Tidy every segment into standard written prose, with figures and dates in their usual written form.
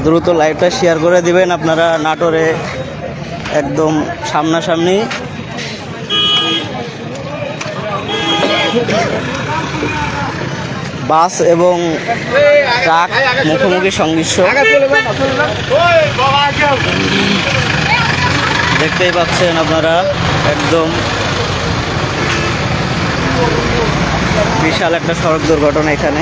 দ্রুত লাইভটা শেয়ার করে দিবেন আপনারা। নাটোরে একদম সামনাসামনি বাস এবং ট্রাক মুখোমুখি সংঘর্ষ দেখতেই পাচ্ছেন আপনারা। একদম বিশাল একটা সড়ক দুর্ঘটনা এখানে।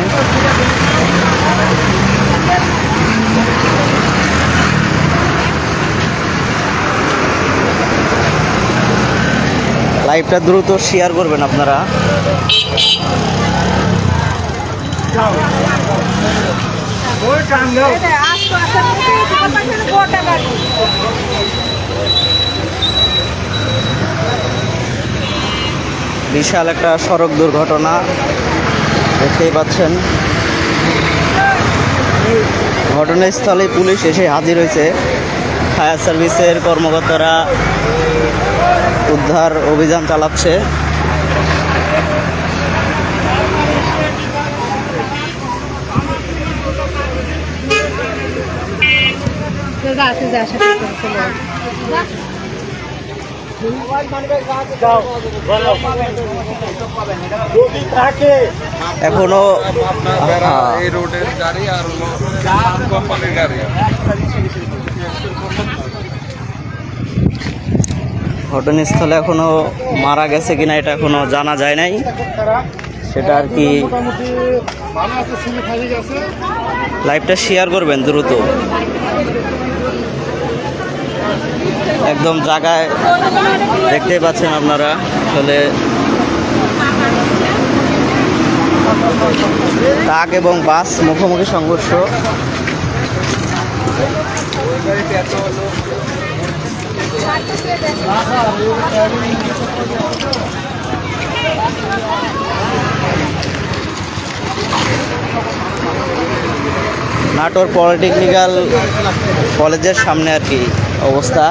লাইভটা দ্রুত শেয়ার করবেন আপনারা। বিশাল একটা সড়ক দুর্ঘটনা দেখতেই পাচ্ছেন। ঘটনাস্থলে পুলিশ এসে হাজির হয়েছে। ফায়ার সার্ভিসের কর্মকর্তারা উদ্ধার অভিযান চালাচ্ছে। এখনো এই রোডের গাড়ি আর কোম্পানির গাড়ি। ঘটনাস্থলে এখনো মারা গেছে কিনা এটা এখনো জানা যায় নাই, সেটা আর কি। লাইভটা শেয়ার করবেন দ্রুত। একদম জায়গায় দেখতেই পাচ্ছেন আপনারা। আসলে ট্রাক এবং বাস মুখোমুখি সংঘর্ষ। নাটোর পলিটেকনিক্যাল কলেজের সামনে আর কি অবস্থা।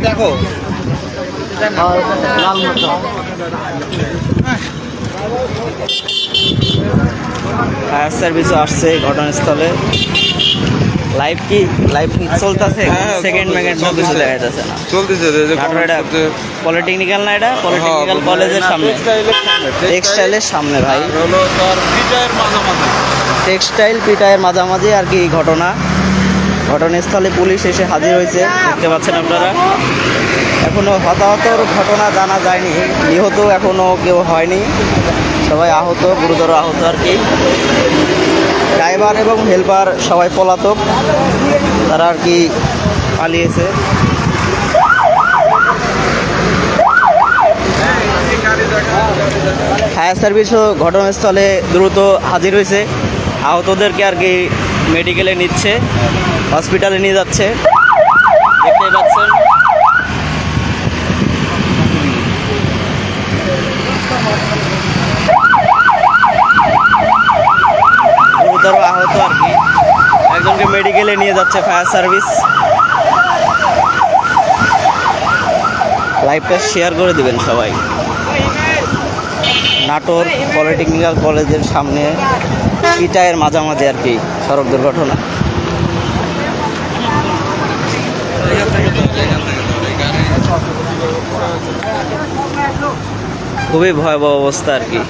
দেখো ফায়ার সার্ভিসও আসছে ঘটনাস্থলে। লাইভ কি চলতেছে? সেকেন্ড কিছু দেখা যাচ্ছে না। চলতেছে পলিটেকনিক্যাল না, এটা পলিটেকনিক্যাল কলেজের সামনে, টেক্সটাইলের সামনে ভাই। টেক্সটাইল পিটায়ের মাঝামাঝি আর কি ঘটনাস্থলে পুলিশ এসে হাজির হয়েছে দেখতে পাচ্ছেন আপনারা। এখনো হতাহতর ঘটনা জানা যায়নি, নিহত এখনো কেউ হয়নি, সবাই আহত, গুরুতর আহত আর কি। ড্রাইভার এবং হেল্পার সবাই পলাতক, তারা আর কি পালিয়েছে। ফায়ার সার্ভিসও ঘটনাস্থলে দ্রুত হাজির হয়েছে। আহতদেরকে আর কি মেডিকেলে নিচ্ছে, হসপিটালে নিয়ে যাচ্ছে দেখতেই পাচ্ছেন। গুরুতর আহত আর কি, একজনকে মেডিকেলে নিয়ে যাচ্ছে ফায়ার সার্ভিস। লাইভটা শেয়ার করে দিবেন সবাই। নাটোর পলিটেকনিক্যাল কলেজের সামনে পিটায়ের মাঝামাঝি আর কি সড়ক দুর্ঘটনা। খুবই ভয়াবহ অবস্থা আর কি।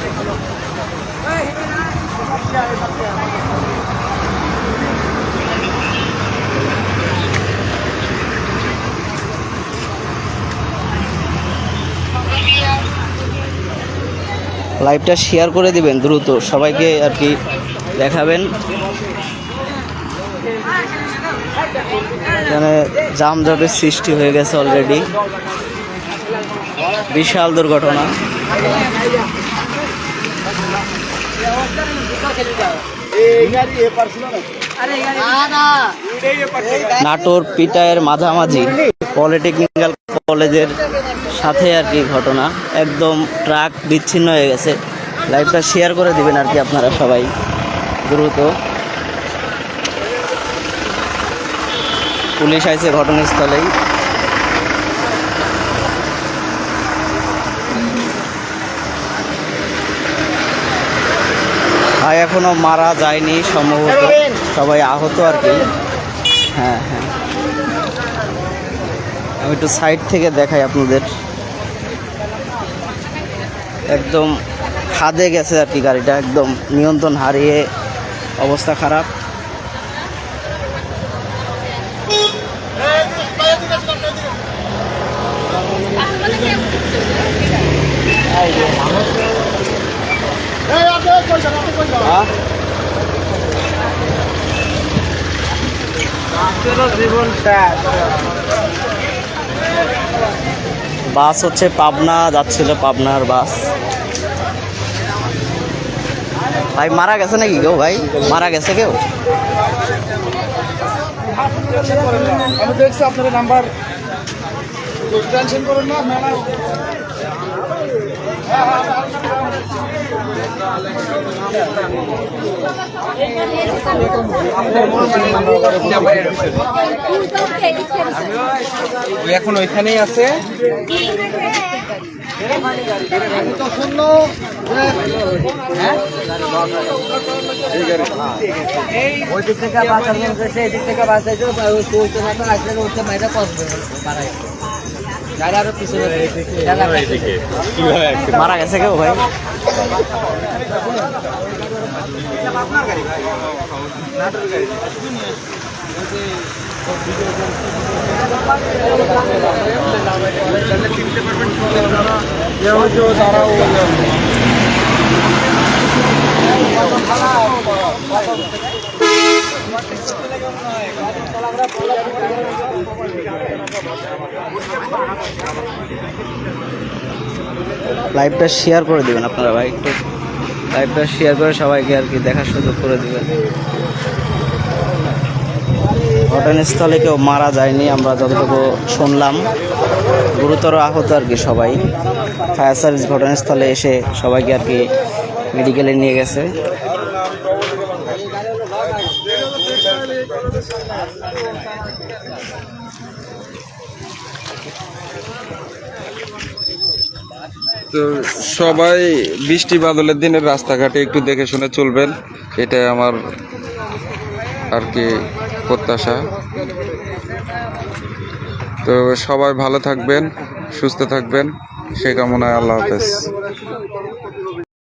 লাইভটা শেয়ার করে দিবেন দ্রুত, সবাইকে আর কি দেখাবেন। এখানে যানজটের সৃষ্টি হয়ে গেছে অলরেডি, বিশাল দুর্ঘটনা। এই গাড়ি এ পারছিল না। নাটোর পিটায়ের মাঝামাঝি পলিটেকনিক্যাল কলেজের সাথে আর কি ঘটনা, একদম ট্রাক বিচ্ছিন্ন হয়ে গেছে। লাইভটা শেয়ার করে দিবেন আর কি আপনারা সবাই দ্রুত। পুলিশ আইছে ঘটনাস্থলেই। ভাই এখনো মারা যায়নি সম্ভবত, সবাই আহত আর কি। হ্যাঁ হ্যাঁ, আমি একটু সাইড থেকে দেখাই আপনাদের। একদম খাদে গেছে আর কি গাড়িটা, একদম নিয়ন্ত্রণ হারিয়ে অবস্থা খারাপ। বাস হচ্ছে পাবনা যাচ্ছিল, পাবনার বাস। ভাই মারা গেছে নাকি কেউ? ভাই মারা গেছে কেউ? আমি দেখছি আপনার নাম্বার, টেনশন করুন না মেলা। এখন ওইখানেই আছে। ওই দিক থেকে বাসা বলতেছে, এদিক থেকে বাসা উঠতে না আসলে উঠতে মাইরা কসবে আরো পিছনে মারা গেছে কেউ ভাই? লাইভটা শেয়ার করে দিবেন আপনারা ভাই, একটু লাইভটা শেয়ার করে সবাইকে আর কি দেখার সুযোগ করে দিবেন। ঘটনাস্থলে কেউ মারা যায়নি আমরা যতটুকু শুনলাম, গুরুতর আহত আর কি সবাই। ফায়ার সার্ভিস ঘটনাস্থলে এসে সবাইকে আর কি মেডিকেলে নিয়ে গেছে। তো সবাই বৃষ্টি বাদলের দিনে রাস্তাঘাটে একটু দেখে শুনে চলবেন, এটাই আমার আর কি প্রত্যাশা। তো সবাই ভালো থাকবেন, সুস্থ থাকবেন, সেই কামনায় আল্লাহ হাফেজ।